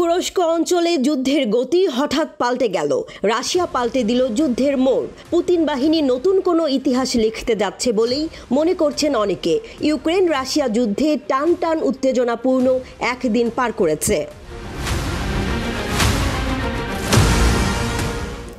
তুরস্ক অঞ্চলে যুদ্ধের গতি হঠাৎ পাল্টে গেল। রাশিয়া পাল্টে দিল যুদ্ধের মোড়। পুতিন বাহিনী নতুন কোনো ইতিহাস লিখতে যাচ্ছে বলেই মনে করছেন অনেকে। ইউক্রেন রাশিয়া যুদ্ধে টান টান উত্তেজনাপূর্ণ একদিন পার করেছে।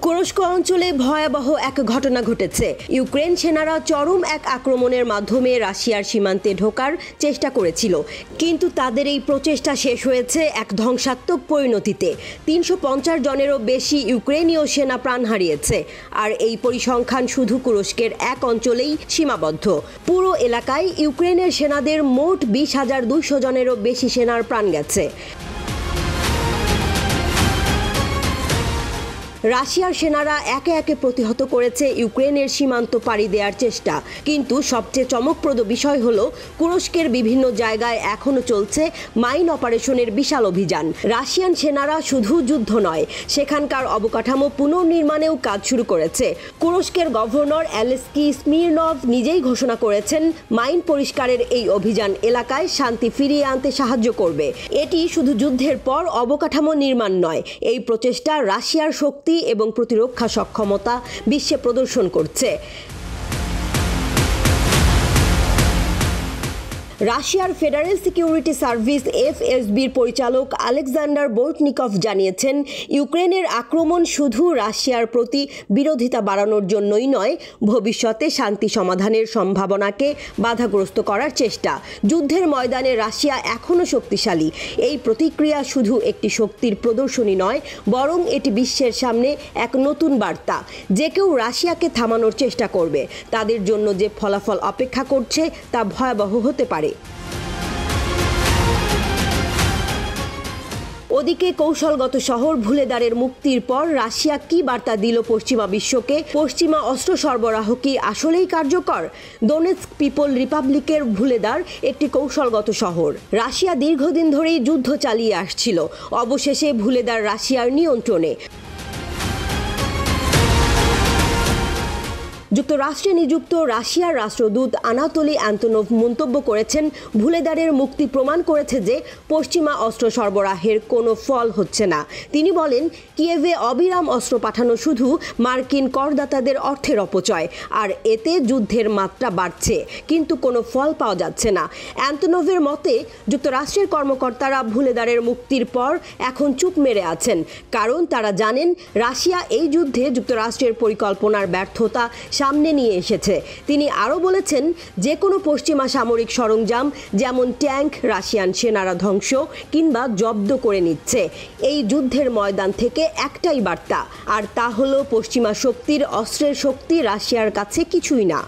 তুরস্ক অঞ্চলে ভয়াবহ এক ঘটনা ঘটেছে। ইউক্রেন সেনারা চরম এক আক্রমণের মাধ্যমে রাশিয়ার সীমান্তে ঢোকার চেষ্টা করেছিল, কিন্তু তাদের এই প্রচেষ্টা শেষ হয়েছে এক ধ্বংসাত্মক পরিণতিতে। ৩৫০ জনেরও বেশি ইউক্রেনীয় সেনা প্রাণ হারিয়েছে। আর এই পরিসংখ্যান শুধু তুরস্কের এক অঞ্চলেই সীমাবদ্ধ। পুরো এলাকায় ইউক্রেনের সেনাদের মোট ২০,২০০ জনেরও বেশি সেনার প্রাণ গেছে। রাশিয়ার সেনারা একে একে প্রতিহত করেছে ইউক্রেনের সীমান্ত পাড়ি দেওয়ার চেষ্টা, কিন্তু সবচেয়ে চমকপ্রদ বিষয় হলো তুরস্কের বিভিন্ন জায়গায় এখনও চলছে মাইন অপারেশনের বিশাল অভিযান। রাশিয়ান সেনারা শুধু যুদ্ধ নয়, সেখানকার অবকাঠামো পুনর্নির্মাণেও কাজ শুরু করেছে। তুরস্কের গভর্নর অ্যালেক্সি স্মিরনভ নিজেই ঘোষণা করেছেন, মাইন পরিষ্কারের এই অভিযান এলাকায় শান্তি ফিরিয়ে আনতে সাহায্য করবে। এটি শুধু যুদ্ধের পর অবকাঠামো নির্মাণ নয়, এই প্রচেষ্টা রাশিয়ার শক্তি এবং প্রতিরক্ষা সক্ষমতা বিশ্বে প্রদর্শন করছে। রাশিয়ার ফেডারেল সিকিউরিটি সার্ভিস এফএসবির পরিচালক আলেকজান্ডার বোর্টনিকভ জানিয়েছেন, ইউক্রেনের আক্রমণ শুধু রাশিয়ার প্রতি বিরোধিতা বাড়ানোর জন্যই নয়, ভবিষ্যতে শান্তি সমাধানের সম্ভাবনাকে বাধাগ্রস্ত করার চেষ্টা। যুদ্ধের ময়দানে রাশিয়া এখনও শক্তিশালী। এই প্রতিক্রিয়া শুধু একটি শক্তির প্রদর্শনী নয়, বরং এটি বিশ্বের সামনে এক নতুন বার্তা। যে কেউ রাশিয়াকে থামানোর চেষ্টা করবে, তাদের জন্য যে ফলাফল অপেক্ষা করছে তা ভয়াবহ হতে পারে। ওদিকে কৌশলগত শহর ভুলেদারের মুক্তির পর রাশিয়া কি বার্তা দিল পশ্চিমা বিশ্বকে? পশ্চিমা অস্ত্র সরবরাহ কি আসলেই কার্যকর? দোনেৎস্ক পিপল রিপাবলিকের ভুলেদার একটি কৌশলগত শহর। রাশিয়া দীর্ঘদিন ধরেই যুদ্ধ চালিয়ে আসছিল। অবশেষে ভুলেদার রাশিয়ার নিয়ন্ত্রণে। যুক্তরাষ্ট্রে নিযুক্ত রাশিয়ার রাষ্ট্রদূত আনাতোলি অ্যান্তনোভ মন্তব্য করেছেন, ভুলেদারের মুক্তি প্রমাণ করেছে যে পশ্চিমা অস্ত্র সরবরাহের কোনো ফল হচ্ছে না। তিনি বলেন, কিয়েভে অবিরাম অস্ত্র পাঠানো শুধু মার্কিন করদাতাদের অর্থের অপচয়, আর এতে যুদ্ধের মাত্রা বাড়ছে, কিন্তু কোনো ফল পাওয়া যাচ্ছে না। অ্যান্তনোভের মতে, যুক্তরাষ্ট্রের কর্মকর্তারা ভুলেদারের মুক্তির পর এখন চুপ মেরে আছেন, কারণ তারা জানেন রাশিয়া এই যুদ্ধে যুক্তরাষ্ট্রের পরিকল্পনার ব্যর্থতা সামনে নিয়ে এসেছে। তিনি আরও বলেছেন, যে কোনো পশ্চিমা সামরিক সরঞ্জাম যেমন ট্যাঙ্ক রাশিয়ান সেনারা ধ্বংস কিংবা জব্দ করে নিচ্ছে। এই যুদ্ধের ময়দান থেকে একটাই বার্তা, আর তা হলো পশ্চিমা শক্তির অস্ত্রের শক্তি রাশিয়ার কাছে কিছুই না।